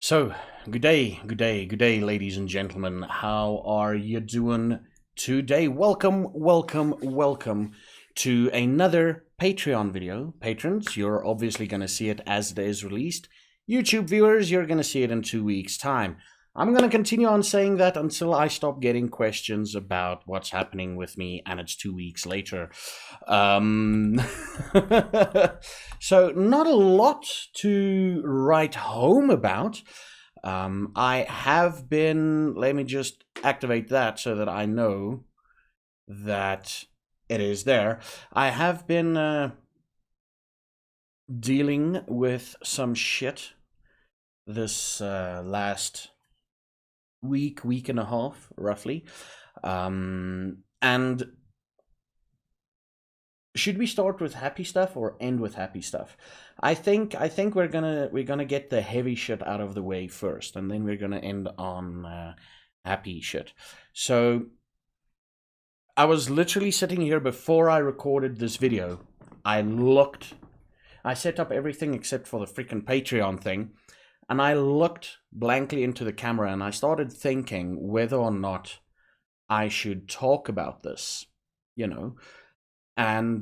So, good day, ladies and gentlemen. How are you doing today? Welcome to another Patreon video. Patrons, you're obviously going to see it as it is released. YouTube viewers, you're going to see it in 2 weeks' time. I'm going to continue on saying that until I stop getting questions about what's happening with me and it's 2 weeks later. So, not a lot to write home about. I have been, let me just activate that so that I know that it is there. I have been dealing with some shit this last week and a half, roughly. And should we start with happy stuff or end with happy stuff? I think we're gonna get the heavy shit out of the way first, and then we're gonna end on happy shit. So I was literally sitting here before I recorded this video. I set up everything except for the freaking Patreon thing, and I looked blankly into the camera and I started thinking whether or not I should talk about this, And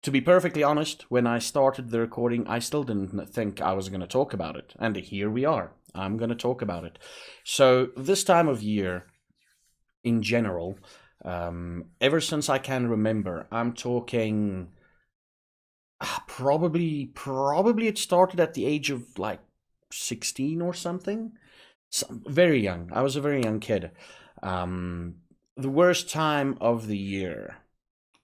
to be perfectly honest, when I started the recording, I still didn't think I was going to talk about it. And here we are. I'm going to talk about it. So this time of year, in general, ever since I can remember, I'm talking probably it started at the age of like 16 or something. Very young. I was a very young kid. The worst time of the year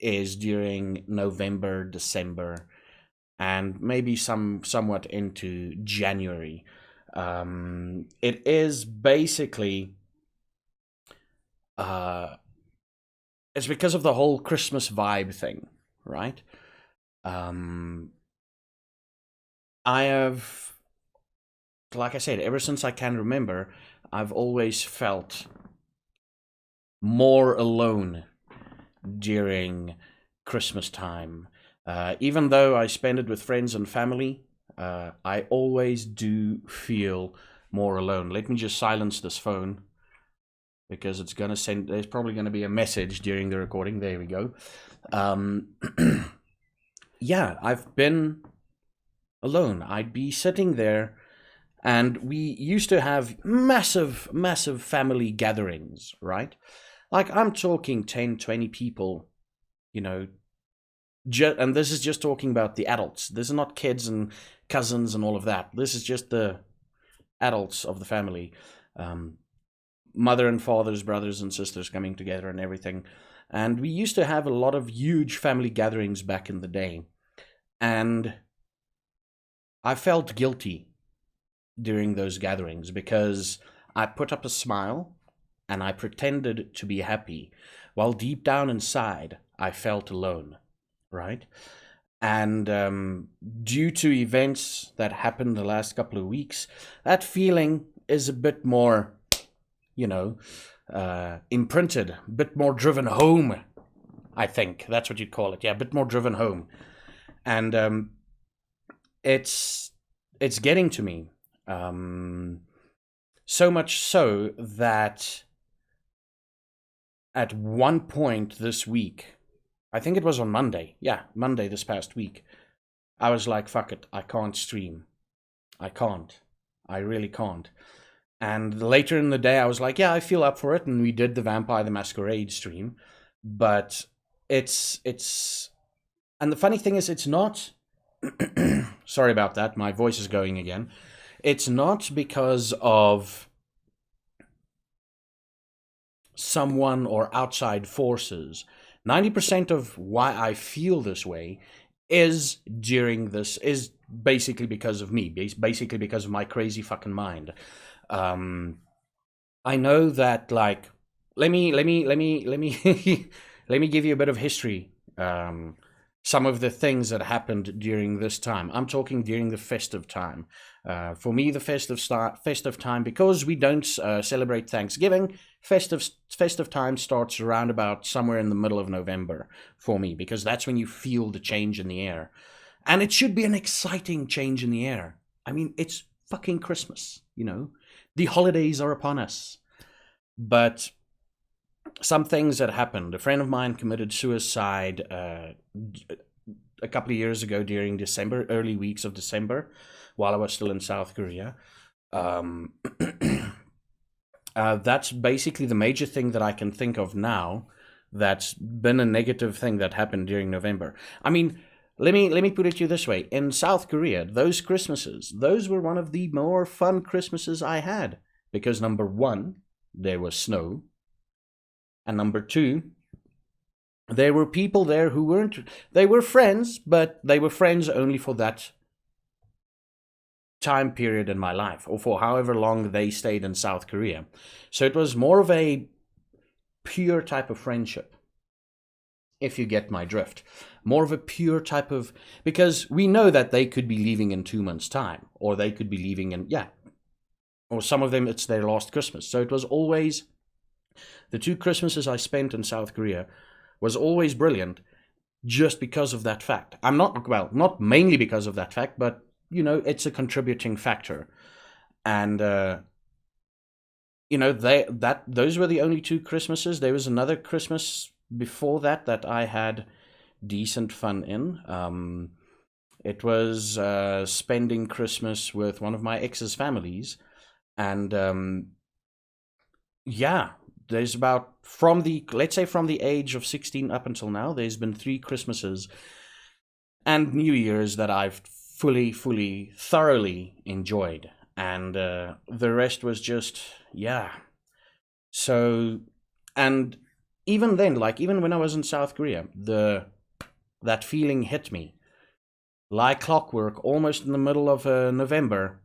is during November, December, and maybe somewhat into January. It is basically it's because of the whole Christmas vibe thing, right? I have, like I said, ever since I can remember, I've always felt more alone during Christmas time. Even though I spend it with friends and family, I always do feel more alone. Let me just silence this phone because it's gonna send. There's probably gonna be a message during the recording. There we go. Yeah, I've been alone. I'd be sitting there, and we used to have massive family gatherings, right? Like, I'm talking 10, 20 people, and this is just talking about the adults. This is not kids and cousins and all of that. This is just the adults of the family. Mother and fathers, brothers and sisters coming together and everything. And we used to have a lot of huge family gatherings back in the day. And I felt guilty during those gatherings because I put up a smile and I pretended to be happy, while deep down inside, I felt alone, right? And due to events that happened the last couple of weeks, that feeling is a bit more, imprinted, a bit more driven home, I think. That's what you'd call it. Yeah, a bit more driven home. And it's getting to me. So much so that at one point this week, I think it was on Monday. Yeah, Monday this past week. I was like, fuck it, I can't stream. I can't. I really can't. And later in the day, I was like, yeah, I feel up for it. And we did the Vampire the Masquerade stream. But it's... And the funny thing is, it's not... Sorry about that. My voice is going again. It's not because of someone or outside forces. 90% of why I feel this way is basically because of me, basically because of my crazy fucking mind. I know that, like, let me let me give you a bit of history. Some of the things that happened during this time. I'm talking during the festive time. For me, the festive time, because we don't celebrate Thanksgiving, festive time starts around about somewhere in the middle of November for me, because that's when you feel the change in the air. And it should be an exciting change in the air. I mean, it's fucking Christmas, the holidays are upon us. But some things that happened. A friend of mine committed suicide a couple of years ago during December, early weeks of December, while I was still in South Korea. Um, that's basically the major thing that I can think of now. That's been a negative thing that happened during November. I mean, let me put it to you this way: in South Korea, those Christmases, those were one of the more fun Christmases I had, because number one, there was snow, and number two, there were people there who they were friends, but they were friends only for that time period in my life, or for however long they stayed in South Korea. So it was more of a pure type of friendship, if you get my drift. More of a pure type of, because we know that they could be leaving in 2 months' time, or they could be leaving in, or some of them, it's their last Christmas. So it was always, the 2 Christmases I spent in South Korea was always brilliant, just because of that fact. Not mainly because of that fact, but, it's a contributing factor. And, those were the only 2 Christmases. There was another Christmas before that I had decent fun in. It was spending Christmas with one of my ex's families. And, there's about, from the age of 16 up until now, there's been 3 Christmases and New Year's that I've fully, thoroughly enjoyed. And the rest was just, So, and even then, even when I was in South Korea, that feeling hit me. Like clockwork, almost in the middle of November,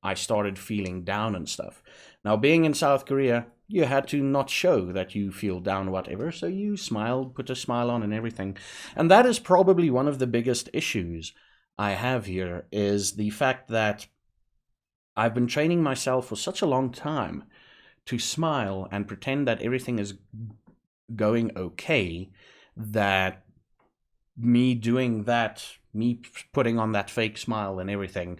I started feeling down and stuff. Now, being in South Korea, you had to not show that you feel down or whatever, so you smile, put a smile on and everything. And that is probably one of the biggest issues I have here, is the fact that I've been training myself for such a long time to smile and pretend that everything is going okay, that me doing that, me putting on that fake smile and everything,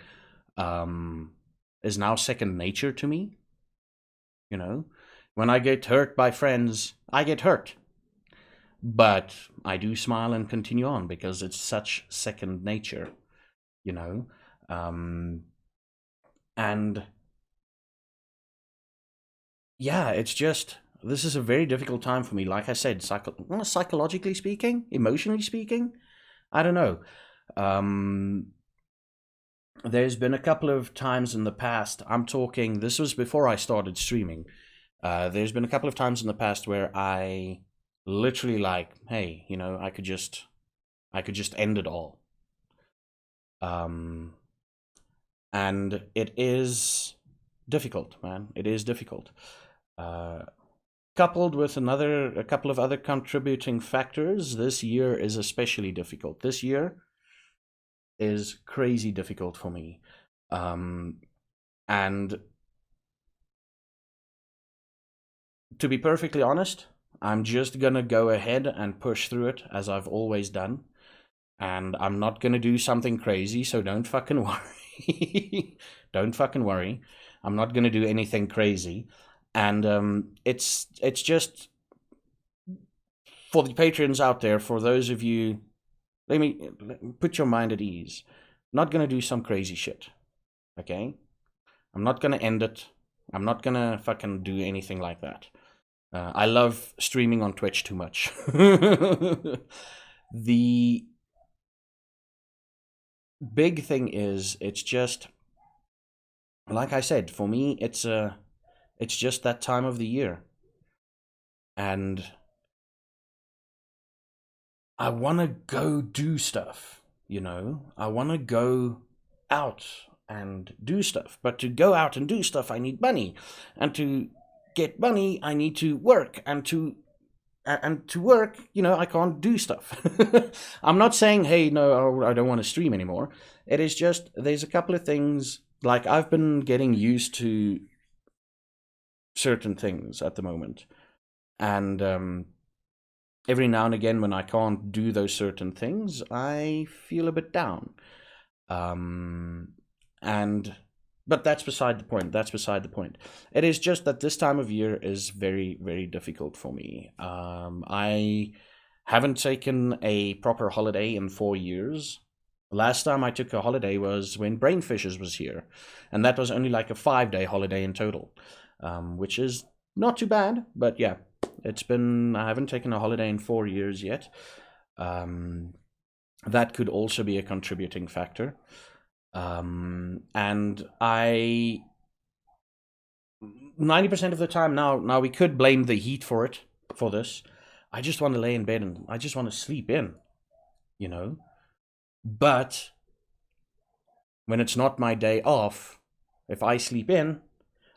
is now second nature to me. When I get hurt by friends, I get hurt. But I do smile and continue on because it's such second nature, And it's just, this is a very difficult time for me. Like I said, psychologically speaking, emotionally speaking, I don't know. There's been a couple of times in the past, I'm talking, this was before I started streaming. There's been a couple of times in the past where I literally hey, I could just end it all. And it is difficult, man. It is difficult. Coupled with a couple of other contributing factors, this year is especially difficult. This year is crazy difficult for me. And to be perfectly honest, I'm just gonna go ahead and push through it as I've always done. And I'm not gonna do something crazy, so don't fucking worry. Don't fucking worry. I'm not gonna do anything crazy. And it's just, for the patrons out there, for those of you, let me put your mind at ease. I'm not gonna do some crazy shit. Okay? I'm not gonna end it. I'm not gonna fucking do anything like that. I love streaming on Twitch too much. The big thing is, it's just, like I said, for me, it's just that time of the year. And I want to go do stuff, I want to go out and do stuff. But to go out and do stuff, I need money. And to get money, I need to work. And to work, I can't do stuff. I'm not saying, hey, no, I don't want to stream anymore. It is just, there's a couple of things, I've been getting used to certain things at the moment. And every now and again, when I can't do those certain things, I feel a bit down. And but that's beside the point. That's beside the point. It is just that this time of year is very, very difficult for me. I haven't taken a proper holiday in 4 years. Last time I took a holiday was when Brainfishers was here, and that was only like a 5-day holiday in total, which is not too bad. But yeah, I haven't taken a holiday in 4 years yet. That could also be a contributing factor. And 90% of the time now we could blame the heat for this. I just want to lay in bed and I just want to sleep in, you know. But when it's not my day off, if I sleep in,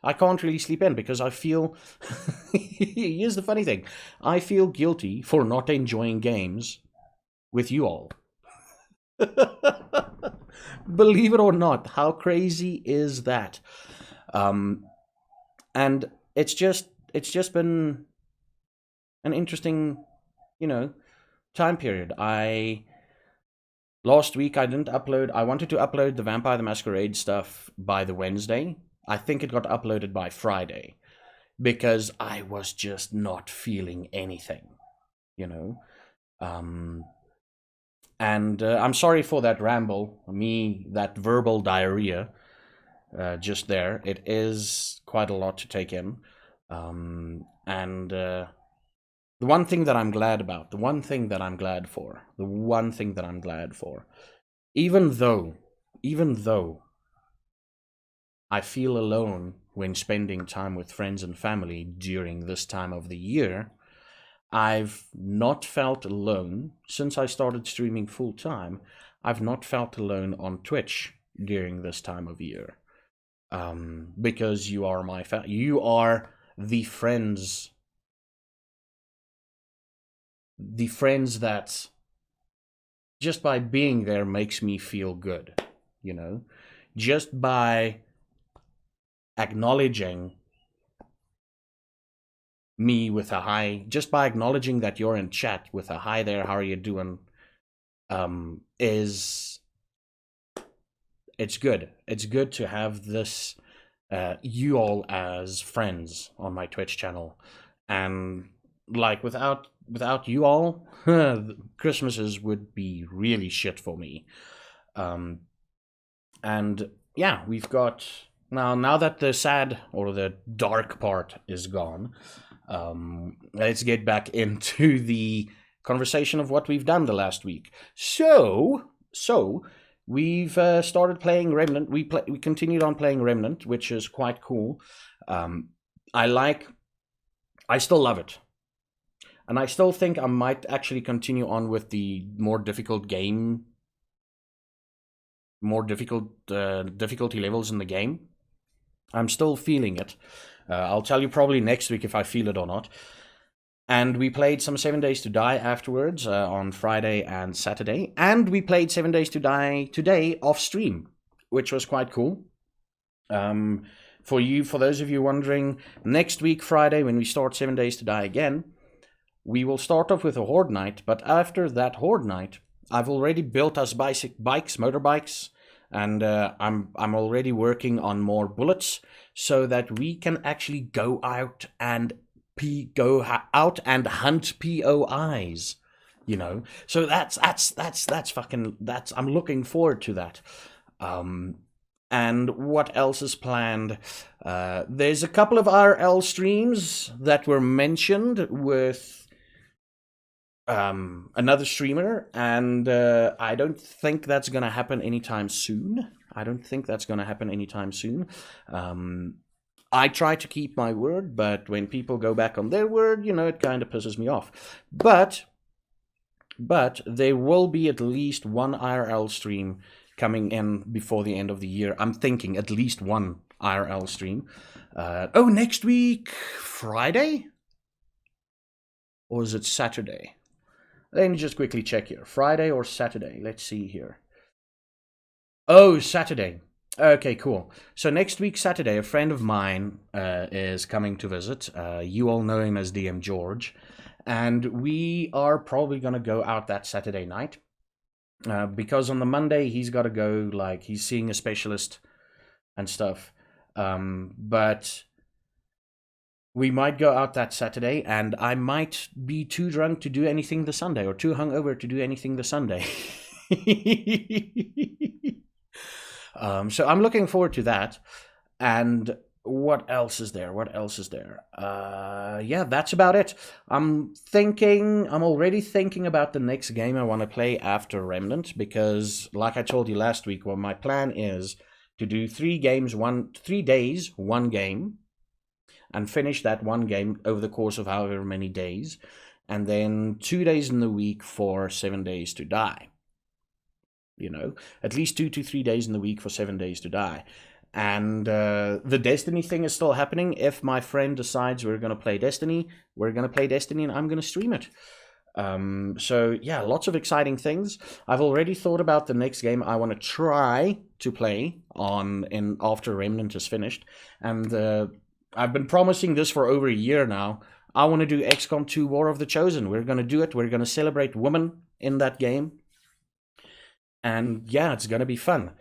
I can't really sleep in because I feel. Here's the funny thing: I feel guilty for not enjoying games with you all. Believe it or not, how crazy is that? And it's just been an interesting, time period. Last week I didn't upload. I wanted to upload the Vampire the Masquerade stuff by the Wednesday. I think it got uploaded by Friday because I was just not feeling anything, And I'm sorry for that ramble, that verbal diarrhea just there. It is quite a lot to take in. The one thing that I'm glad about, the one thing that I'm glad for, even though I feel alone when spending time with friends and family during this time of the year, I've not felt alone since I started streaming full time. I've not felt alone on Twitch during this time of year, because you are you are the friends that just by being there makes me feel good, just by acknowledging me with a hi, just by acknowledging that you're in chat with a hi there, how are you doing, it's good. It's good to have this, you all as friends on my Twitch channel. And like without you all, Christmases would be really shit for me. And yeah, we've got now that the sad or the dark part is gone, let's get back into the conversation of what we've done the last week. So we've started playing Remnant. We continued on playing Remnant, which is quite cool. I still love it. And I still think I might actually continue on with the more difficult difficulty levels in the game. I'm still feeling it. I'll tell you probably next week if I feel it or not. And we played some 7 Days to Die afterwards on Friday and Saturday. And we played 7 Days to Die today off stream, which was quite cool. For those of you wondering, next week, Friday, when we start 7 Days to Die again, we will start off with a Horde Night. But after that Horde Night, I've already built us motorbikes, and I'm already working on more bullets so that we can actually go out and hunt POIs, So that's I'm looking forward to that. And what else is planned? There's a couple of RL streams that were mentioned with another streamer, and I don't think that's going to happen anytime soon. I try to keep my word, but when people go back on their word, it kind of pisses me off. But there will be at least one IRL stream coming in before the end of the year. I'm thinking at least one IRL stream. Next week, Friday? Or is it Saturday? Let me just quickly check here. Friday or Saturday? Let's see here. Oh, Saturday. Okay, cool. So next week, Saturday, a friend of mine is coming to visit. You all know him as DM George. And we are probably going to go out that Saturday night. Because on the Monday, he's got to go, he's seeing a specialist and stuff. But we might go out that Saturday, and I might be too drunk to do anything the Sunday, or too hungover to do anything the Sunday. So I'm looking forward to that. And what else is there? Yeah, that's about it. I'm already thinking about the next game I want to play after Remnant, because like I told you last week, well, my plan is to do 3 days, 1 game, and finish that 1 game over the course of however many days, and then 2 days in the week for 7 days to die. At least 2 to 3 days in the week for 7 days to die. And the Destiny thing is still happening. If my friend decides we're going to play Destiny, we're going to play Destiny, and I'm going to stream it. So yeah, lots of exciting things. I've already thought about the next game I want to try to play after Remnant is finished. And I've been promising this for over a year now. I want to do XCOM 2 War of the Chosen. We're going to do it. We're going to celebrate women in that game. And yeah, it's going to be fun.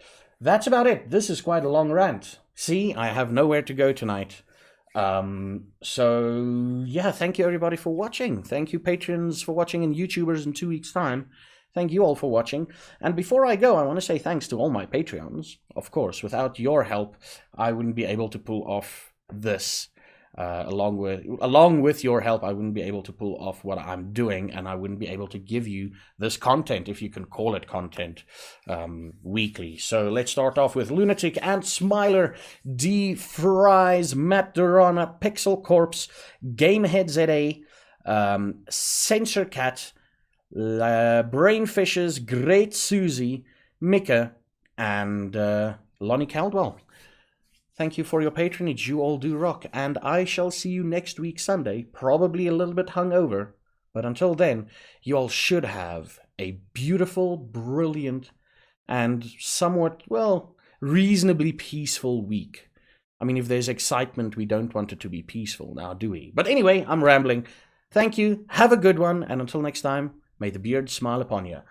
That's about it. This is quite a long rant. See, I have nowhere to go tonight. So yeah, thank you everybody for watching. Thank you patrons for watching, and YouTubers in 2 weeks' time. Thank you all for watching. And before I go, I want to say thanks to all my Patreons. Of course, without your help, I wouldn't be able to pull off this. Along with your help, I wouldn't be able to pull off what I'm doing, and I wouldn't be able to give you this content, if you can call it content, weekly. So let's start off with Lunatic, Ant Smiler, D Fries, Matt Durana, Pixel Corpse, Gamehead ZA, Censor Cat, Brainfishes, Great Susie, Mika, and Lonnie Caldwell. Thank you for your patronage. You all do rock. And I shall see you next week Sunday, probably a little bit hungover. But until then, you all should have a beautiful, brilliant, and somewhat, reasonably peaceful week. I mean, if there's excitement, we don't want it to be peaceful now, do we? But anyway, I'm rambling. Thank you. Have a good one. And until next time, may the beard smile upon you.